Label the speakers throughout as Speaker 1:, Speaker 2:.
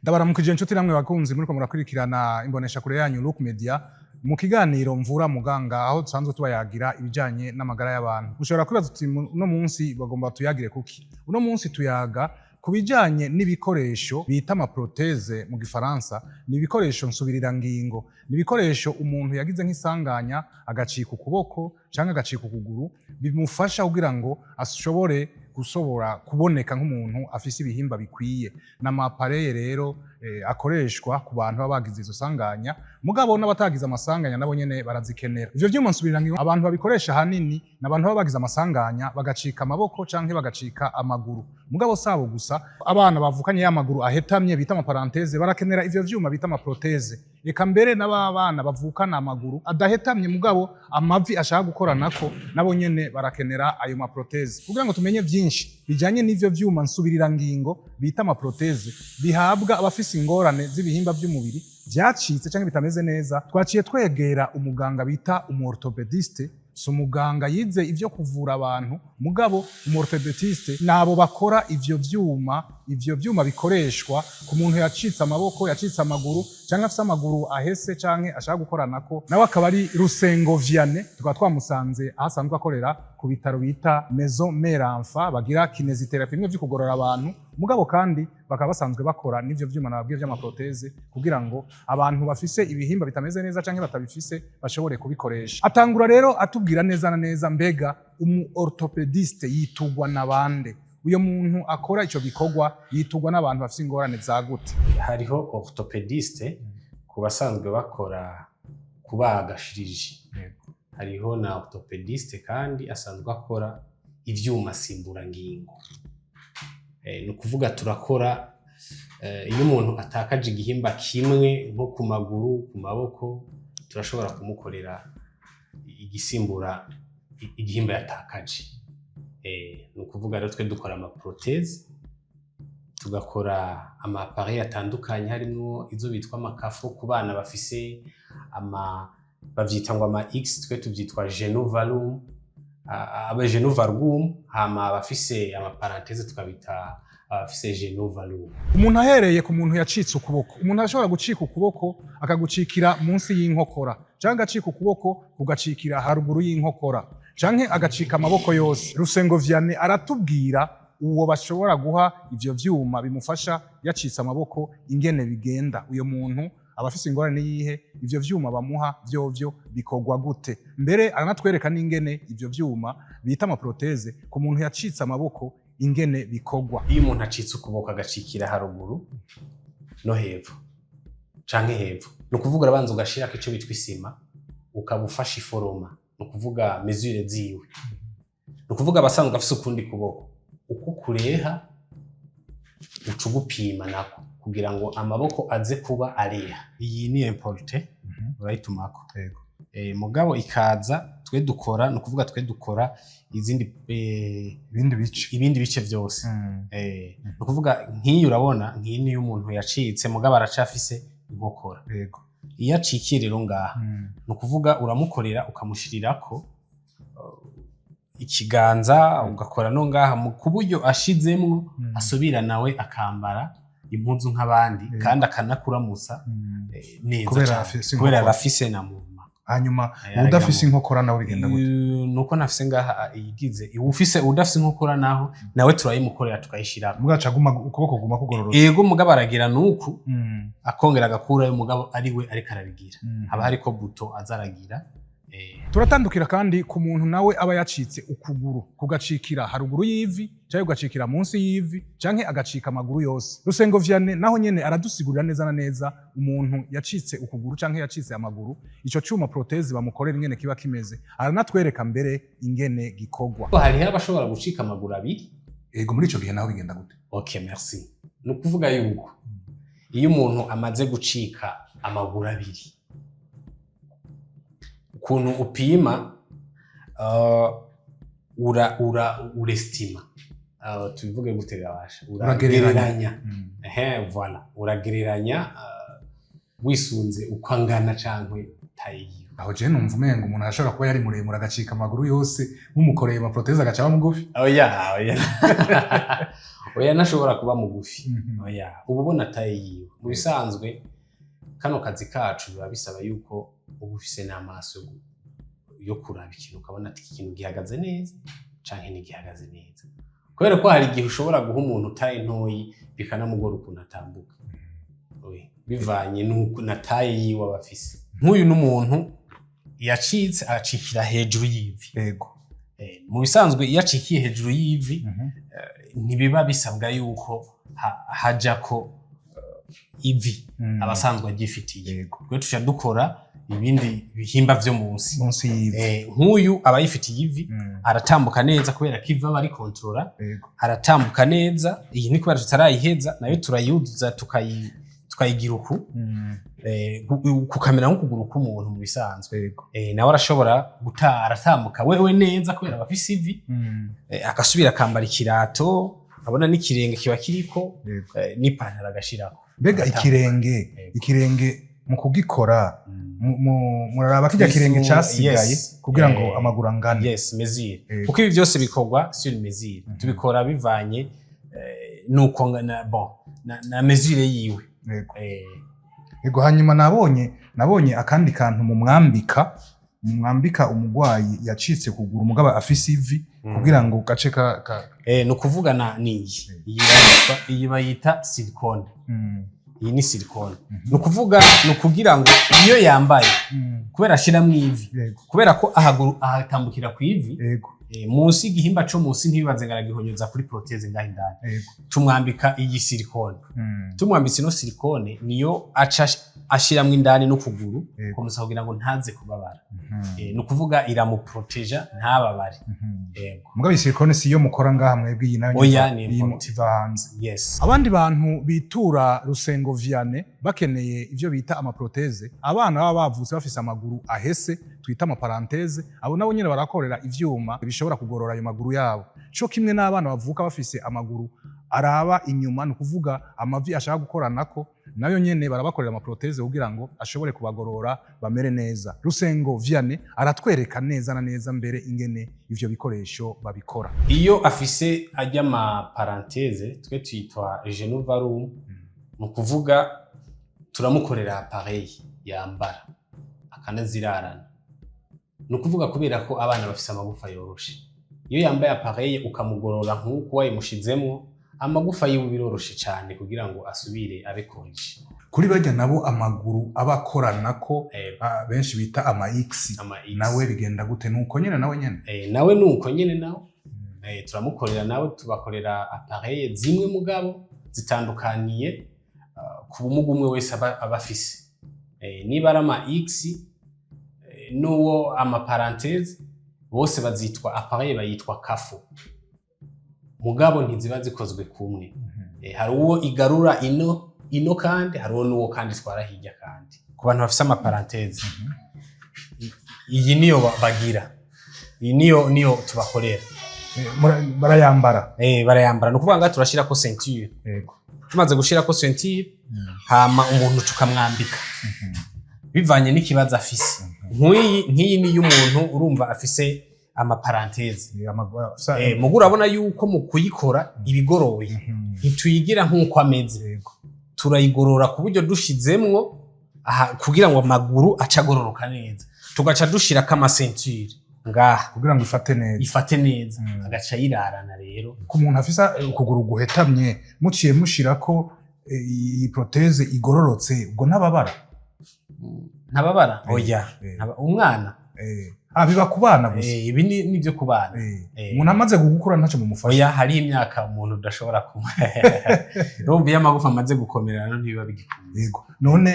Speaker 1: Ndabaramukije inshuti namwe bakunzi muriko murakurikirana imbonesha kure yanyu Look Media mu kiganiro mvura muganga aho dusanzwe tubayagira ibijanye n'amagara y'abantu. Mushobora kwibaza uti uno munsi bagomba tuyagire kuki? Uno munsi tuyaga kubijanye n'ibikoresho bita ama prothèse mu gifaransa, ni ibikoresho nsubirira ngingo, ni ibikoresho umuntu yagize nk'isanganya agacika ukuboko canke agacika ukuguru bimufasha kugira ngo ashobore kuboneka nk'umuntu afise ibihimba bikwiye. N'amapareye rero akoreshwa ku bantu baba bagize izo sanganya, mugabo n'abatagize amasanganya nabo nyene barazikenera. Ivyo vyuma nsubirira ngingo abantu babikoresha hanini n'abantu baba bagize amasanganya bagacika amaboko canke bagacika amaguru. Mugabo sabo gusa, abana bavukanye y'amaguru ahetamye bita ama parenthèse barakenera ivyo vyuma bita ama prothèse. Eka mbere n'abana bavukana amaguru adahetamye mugabo amavi ashaka gukora nako nabo nyene barakenera ayo ma prothèse. Kugira ngo tumenye vyinshi bijanye n'ivyo vyuma nsubirira ngingo bita ama prothèse bihabwa abafise ingorane z'ibihimba vy'umubiri vyacitse canke bitameze neza, twaciye twegera umuganga bita umorthopediste. So muganga yize ivyo kuvura abantu, mugabo umorthopediste nabo bakora ivyo vyuma bikoreshwa ku muntu yacitse amaboko, yacitse amaguru canke afise amaguru ahese canke ashaka gukora nako. Nawe akaba ari Rusengo Vianney, tukaba twamusanze ahasanzwe akorera ku bitaro bita Maison Mère Enfant bagira kinésithérapie bimwe vyo kugorora abantu, mugabo kandi bakaba basanzwe bakora n'ivyo vyuma nababwiye vy'ama prothèse kugira ngo abantu bafise ibihimba bitameze neza canke batabifise bashobore kubikoresha. Atangura rero atubwira neza na neza mbega orthopediste yitugwa nabande? Uyo muntu akora ico gikorwa yitugwa n'abantu bafise ingorane za gute?
Speaker 2: Hariho orthopediste ku basanzwe bakora kubaga shiriji. Hariho na orthopediste kandi asanzwe akora ivyuma simburangingo. Ni ukuvuga turakora iyo umuntu atakaje igihimba kimwe nko ku maguru, ku maboko, turashobora kumukorera igisimbura igihimba yatakaje. Ni ukuvuga rero twe dukora ama prothèse, tugakora ama appareil atandukanye harimo izo bitwa amakafo ku bana bafise bavyita ngo ama X, twe tuvyitwa genovalum, genovalgum, hama bafise ama parenthèse tukabita afise genovalum.
Speaker 1: Umuntu ahereye ku muntu yacitse ukuboko, umuntu ashobora gucika ukuboko akagucikira munsi y'inkokora canke agacika ukuboko kugacikira haruguru y'inkokora canke agacika amaboko yose. Rusengo Vianney aratubwira uwo bashobora guha ivyo vyuma bimufasha yacitse amaboko ingene bigenda. Uyo muntu abafise ingorane yihe, ivyo vyuma bamuha vyovyo bikorwa gute? Mbere aranatwereka n'ingene ivyo vyuma bita ama prothèse ku muntu yacitse amaboko ingene bikorwa.
Speaker 2: Iyo umuntu acitse ukuboko agacikira haruguru no hepfo canke hepfo, ni ukuvuga urabanza ugashirako ico bitwa isima ukabufasha iforoma, ni ukuvuga mesure ziwe. Ni ukuvuga abasanzwe afise ukundi kuboko uko kureha uca ugupima nako kugira ngo amaboko aze kuba areha. Iyi ni importe urayitumako. Mugabo ikaza twe dukora, ni ukuvuga twe dukora ibindi bice vyose. Ni ukuvuga nk'iyi urabona nk'iyi niyo umuntu yacitse mugabo aracafise inkokora. Iyo acikiye rero ngaha ni ukuvuga uramukorera ukamushirirako ikiganza ugakora no ngaha ku buryo ashizemwo asubira nawe akambara impuzu nk'abandi kandi akanakuramusa neza kubera arafise na movement.
Speaker 1: Hanyuma udafise inkokora nawe bigenda gute?
Speaker 2: Nuko nafise ngaha igize ufise udafise inkokora naho nawe turayimukorera tukayishirako
Speaker 1: mugaca guma ukuboko guma kugororotse.
Speaker 2: Yego mugabo aragira nuku akongera agakura mugabo ari we ariko arabigira haba hariko buto azaragira.
Speaker 1: Turatandukira kandi ku muntu nawe aba yacitse ukuguru kugacikira haruguru y'ivi canke ugacikira munsi y'ivi canke agacika amaguru yose. Rusengo Vianney naho nyene aradusigurira neza na neza umuntu yacitse ukuguru canke yacitse amaguru ico cuma prothèse bamukorera ingene kiba kimeze, aranatwereka mbere ingene gikorwa.
Speaker 2: Hariho abashobora gucika amaguru abiri.
Speaker 1: Ego muri ico gihe naho bigenda gute?
Speaker 2: Okay, merci. Ni ukuvuga yuko iyo umuntu amaze gucika amaguru abiri ukuntu upima urestima, tubivuge gute gabasha, uragereranya. Voilà, uragereranya wisunze uko angana canke tayiyo.
Speaker 1: Aho je numva umengo umuntu ashobora kuba yari muremure agacika amaguru yose nk'umukoreye ama prothèse agaca mugufi.
Speaker 2: Oya oya nashobora kuba mugufi oya uba ubona taye yiwe mu bisanzwe kano kazi kacu biba bisaba yuko uba ufise n'amaso yo kuraba ikintu ukabona ati iki kintu gihagaze neza canke ntigihagaze neza kubera ko hari igihe ushobora guha umuntu taye ntoyi bikanamugora ukuntu atambuka bivanye n'uko na taye yiwe aba afise nk'uyu n'umuntu yacitse acikira hejuru y'ivi
Speaker 1: yego
Speaker 2: mu bisanzwe iyo acikiye hejuru y'ivi ntibiba bisabwa yuko hajako ivi abasanzwe agifitiye kwe tuca dukora ibindi bihimba vyo munsi
Speaker 1: y'ivi
Speaker 2: nk'uyu aba yifitiye ivi aratambuka neza kubera ko ivi aba ari kontrola aratambuka neza iyi ni kubera tutarayiheza nayo turayuzuza tukayigira uku kukamera nk'ukuguru k'umuntu mu bisanzwe nawe arashobora aratambuka wewe neza kubera aba afise ivi agasubira akambara ikirato abona n'ikirenge kiba kiriko n'ipantaro agashirako
Speaker 1: mbega ikirenge mu kugikora muraraba kirya kirenge casigaye kugira ngo amaguru angane
Speaker 2: mesure kuko ibi byose bikorwa sur mesure tubikora bivanye nuko na mesure yiwe
Speaker 1: yego hanyuma nabonye akandi kantu mwambika umugwayi yacitse kugura umugaba afise ivi kugira ngo gace
Speaker 2: no kuvugana niyi iyi bayita silicone iyi ni silicone no kuvuga no kugira ngo iyo yambaye kubera ashiramwe ivi kubera ko ahatambukira ku ivi munsi igihimba co munsi ntibibaze ngaragihonyoza kuri proteze ngaho indani tumwambika iyi silicone tumwambitse no silicone niyo ashiramwe indani no kuguru komusa kugira ngo ntaze kubabara no kuvuga iramuproteja ntababare
Speaker 1: mugabo iyi silicone si yo mukora ngaha mwebwe iyi nayo iva hanze abandi bantu bitura Rusengo Vianney bakeneye ivyo bita amaproteze abana baba bavutse bafise amaguru ahese twita amaparanteze abo nabo nyene barakorera ivyuma bishobora kugorora ayo maguru yabo cyo kimwe n'abana bavuka bafise amaguru araba inyuma no kuvuga amavi ashaka gukoranako nayo nyene barabakorera amaproteze kugira ngo ashobore kubagorora bamere neza. Rusengo Vianney aratwereka neza na neza mbere ingene ivyo bikoresho babikora.
Speaker 2: Iyo afise ajya ama parentese twe twitwa genovarum mu kuvuga turamukorera appareil yambara akanazirarana. No kuvuga kubera ko abana bafise amagufa yoroshe. Iyo yambaye appareil ukamugorora nk'uko wayimushizemo amagufa yiwe biroroshe cyane kugira ngo asubire abekonje.
Speaker 1: Kuri bajya nabo amaguru abakoranako benshi bita ama X nawe bigenda gute nuko nyene nawe nyene
Speaker 2: nawe nuko nyene nawe turamukorera nawe tubakorera appareil zimwe mugabo zitandukaniye ku bumuga umwe wese abafise niba ari ama X nuwo ama parenthèse bose bazitwa appareil bayitwa kafo mugabo ntiziba zikozwe kumwe hari uwo igarura ino kandi hari uwo kandi twara hirya kandi ku bantu bafise ama parenthèse iyi niyo bagira iyi niyo tubakorera
Speaker 1: barayambara
Speaker 2: barayambara no kuvuga ngo turashira ko ceinture yego tumaze gushira ko ceinture hama umuntu tukamwambika bivanye n'ikibazo afise nk'iyi ni y'umuntu urumva afise ama parenthèse mugura abona yuko mu kuyikora ibigoroye ntituyigira nk'uko ameze turayigorora ku buryo dushizemwo kugira ngo amaguru acagororoka neza tugaca dushira kama ceinture ngaha
Speaker 1: kugira ngo
Speaker 2: ifate neza agaca yirarana rero
Speaker 1: ku muntu afisa ukuguru guhetamye muciye mushirako iyi proteze igororotse ubwo ntababara
Speaker 2: oya umwana
Speaker 1: biba kubana gusa
Speaker 2: ibi ni byo kubana
Speaker 1: umuntu amaze gukura ntacyo mumufasha
Speaker 2: oya hari imyaka umuntu udashobora kuma rumbi y'amagufa amaze gukomerana ntibiba bigikunze
Speaker 1: yego none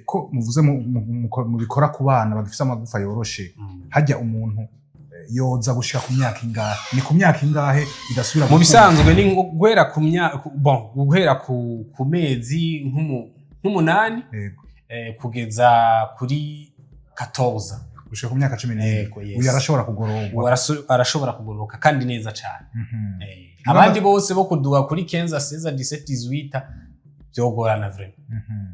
Speaker 1: ko muvuze mu bikora ku bana bagifise amagufa yoroshe hajya umuntu yoza gushika ku myaka ingahe ni ku myaka ingahe idasubira
Speaker 2: mu bisanzwe ni guhera ku guhera ku mezi nk'umunani kugeza kuri 14
Speaker 1: gushika ku myaka 11 uyu arashobora kugororwa
Speaker 2: arashobora kugororoka kandi neza cyane abandi bose bo kuduga kuri 15 16 17 18 vyogorana vraiment.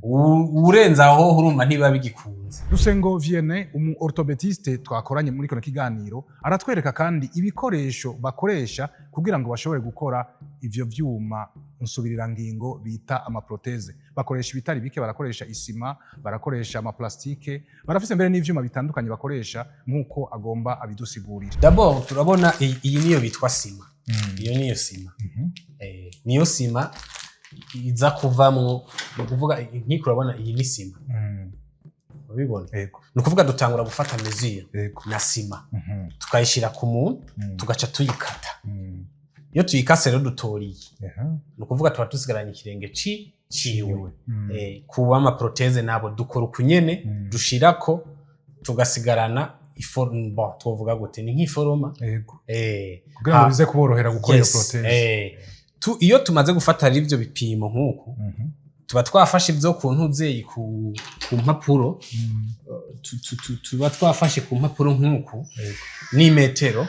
Speaker 2: Urenza aho urumva ntiba bigikunze.
Speaker 1: Rusengo Vienne umu orthopediste twakoranye muri kono kiganiro aratwereka kandi ibikoresho bakoresha kugira ngo bashobore gukora ivyo vyuma nsubirira ngingo bita amaproteze. Bakoresha ibitari bike, barakoresha isima, barakoresha amaplastike, barafise mbere n'ivyuma bitandukanye bakoresha nkuko agomba abidusigurira.
Speaker 2: D'abord turabona iyi niyo bitwa sima. Iyo niyo sima. Niyo sima iza kuvamwo, no kuvuga nkiko urabona iyi ni sima. Ubibona? Yego. No kuvuga dutangura gufata mesure na sima. Tukayishira ku muntu, tugaca tuyikata. Iyo tuyikase rero dutoriye. No kuvuga tuba tusigaranye ikirenge ciwe. Kuba amaproteze nabo dukora ukunyene, dushirako tugasigarana iforma, tuvuga gute ni nk'iforoma.
Speaker 1: Yego. Kugira ngo bize kuborohera gukora iyo proteze.
Speaker 2: Iyo tumaze gufata ivyo bipimo nk'uko tuba twafashe ivyo ku ntuzeyi ku mpapuro, tuba twafashe ku mpapuro nk'uko ni metero.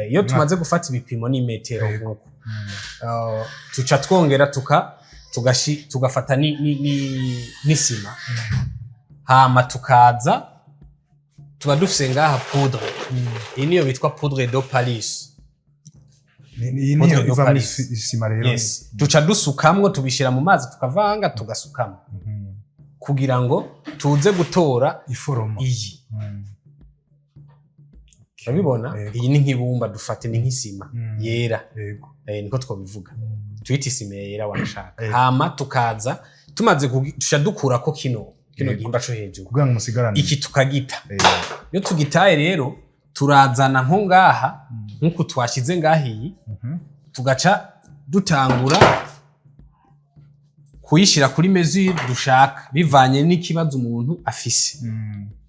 Speaker 2: Iyo tumaze gufata ibipimo ni metero nk'uko tuca twongera tugafata n'isima, hama tukaza tuba dufise ngaha poudre. Iyi niyo bitwa poudre de Paris.
Speaker 1: Iyi niyo iva isima rero.
Speaker 2: Yes. Tuca dusukamwo, tubishira mu mazi tukavanga, tugasukamo kugira ngo tuze gutora
Speaker 1: iforoma
Speaker 2: iyi. Urabibona? Iyi ni nk'ibumba dufate, ni nk'isima yera. Yego. Niko twobivuga. Tuyita isima yera wanashaka. Hama tukaza tumaze tuca dukurako kino gihimba co hejuru
Speaker 1: kugira ngo musigarane.
Speaker 2: Iki tukagita. Iyo tugitaye rero turazana nko ngaha nkuko twashize ngahiyi, tugaca dutangura kuyishira kuri mesure dushaka bivanye n'ikibazo umuntu afise.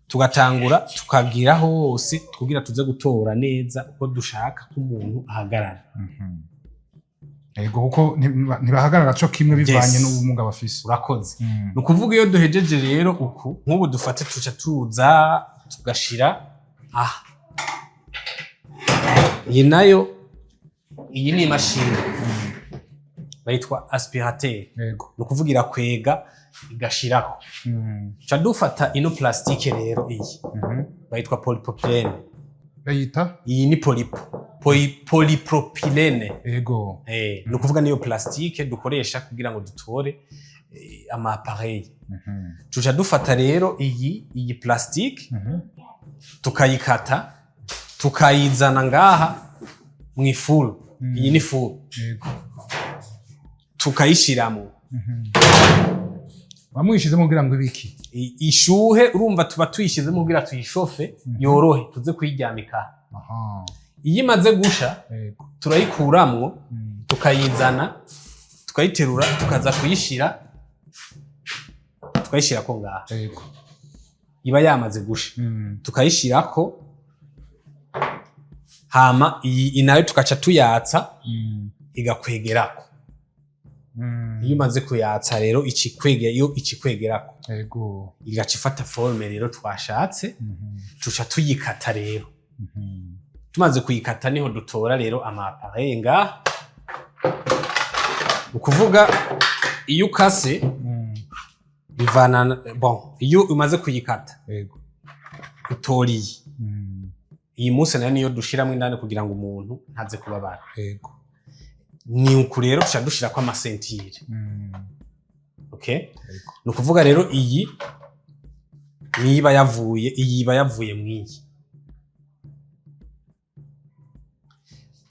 Speaker 2: Tugatangura tukagira hose kugira tuze gutora neza uko dushaka ko umuntu ahagarara.
Speaker 1: Yego, kuko ntibahagarara co kimwe bivanye n'ubumuga bafise.
Speaker 2: Urakoze. No kuvuga iyo duhejeje rero uku nk'ubu dufate tuca tuza tugashira aha. Iyi nayo, iyi ni imashini bayitwa aspirateur.
Speaker 1: Yego.
Speaker 2: No kuvugira kwega igashirako. Cha dufata ino plastike rero iyi bayitwa polypropylene.
Speaker 1: Bayita?
Speaker 2: Iyi ni polypropylene.
Speaker 1: Yego.
Speaker 2: No kuvuga niyo plastike dukoresha kugira ngo dutore ama appareil. Tuca dufata rero iyi plastike tukayikata, tukayizana ngaha mw'ifuru. Iyi ni furu. Tukayishiramo.
Speaker 1: Bamwishizemo kugira ngo ibiki
Speaker 2: ishuhe, urumva tuba tuyishizemo kugira tuyishofe yorohe tuze kuyiryamika. Iyi imaze gusha turayikuramwo, tukayizana, tukayiterura, tukaza tukayishirako ngaha. Iba yamaze gusha. Tukayishirako, hama iyi nayo tukaca tuyatsa igakwegerako. Iyo umaze kuyatsa rero ikikwegerako igaca ifata forme rero twashatse, tuca tuyikata rero. Tumaze kuyikata niho dutora rero ama appareil ngaha. Ukuvuga iyo ukase bivana, iyo umaze kuyikata utora iyi munsi nayo niyo dushiramwo indani kugira ngo umuntu ntaze kubabara. Ni uku rero tuca dushirako amasentire. Okay? No kuvuga rero iyi niba yavuye mw'iyi.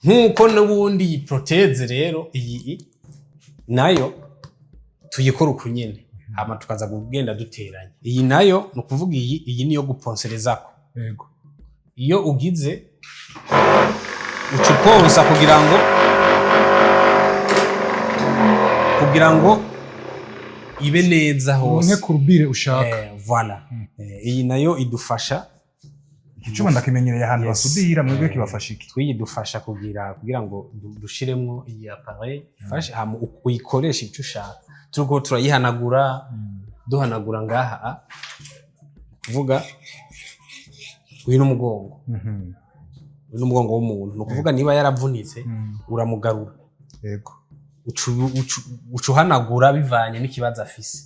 Speaker 2: Nkuko n'ubundi iyi proteze rero iyi nayo tuyikora uku nyene, hama tukaza kugenda duteranya. Iyi nayo no kuvuga iyi niyo guponserezako.
Speaker 1: Yego.
Speaker 2: Iyo ugize ucuponsa kugira ngo ibe neza hose.
Speaker 1: Nke kurbire ushaka.
Speaker 2: Voilà. Iyi nayo idufasha.
Speaker 1: Icuma ndakimenyereye ahantu basudira, mwebwe kibafasha iki?
Speaker 2: Twiyidufasha kugira ngo dushiremwo iyi appareil ifashe, hama uyikoresha icyo ushaka. Turiko turayihanagura, duhanagura ngaha kuvuga uyu n'umugongo. Uyu n'umugongo w'umuntu. No kuvuga niba yaravunitse uramugarura.
Speaker 1: Yego.
Speaker 2: ucuhanagura bivanye n'ikibazo afise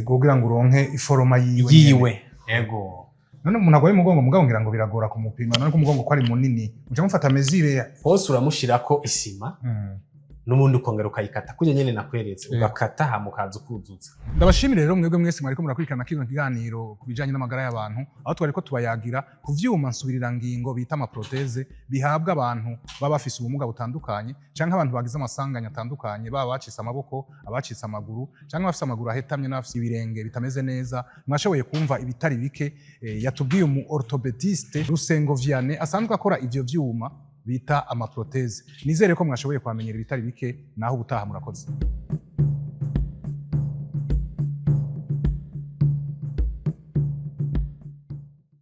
Speaker 1: kugira ngo uronke iforoma
Speaker 2: yiwe. Ego
Speaker 1: none umuntu agwaye umugongo mugabo ngira ngo biragora kumupima none ko umugongo ko ari munini uca mufata mesure
Speaker 2: hose uramushirako isima n'ubundi ukongera ukayikata kuje nyene nakweretse ugakata hama ukaza ukuzuza.
Speaker 1: Ndabashimire rero mwebwe mwese mwariko murakurikirana kino kiganiro kubijanye n'amagara y'abantu aho twariko tubayagira ku vyuma nsubirira ngingo bita ama proteze bihabwa abantu baba bafise ubumuga butandukanye canke abantu bagize amasanganya atandukanye baba bacitse amaboko abacitse amaguru canke bafise amaguru ahetamye n'abafise ibirenge bitameze neza. Mwashoboye kumva ibitari bike yatubwiye umu orthopediste Rusengo Vianney asanzwe akora ivyo vyuma bita ama proteze. Nizere ko mwashoboye kwamenyera ibitari bike naho ubutaha murakoze.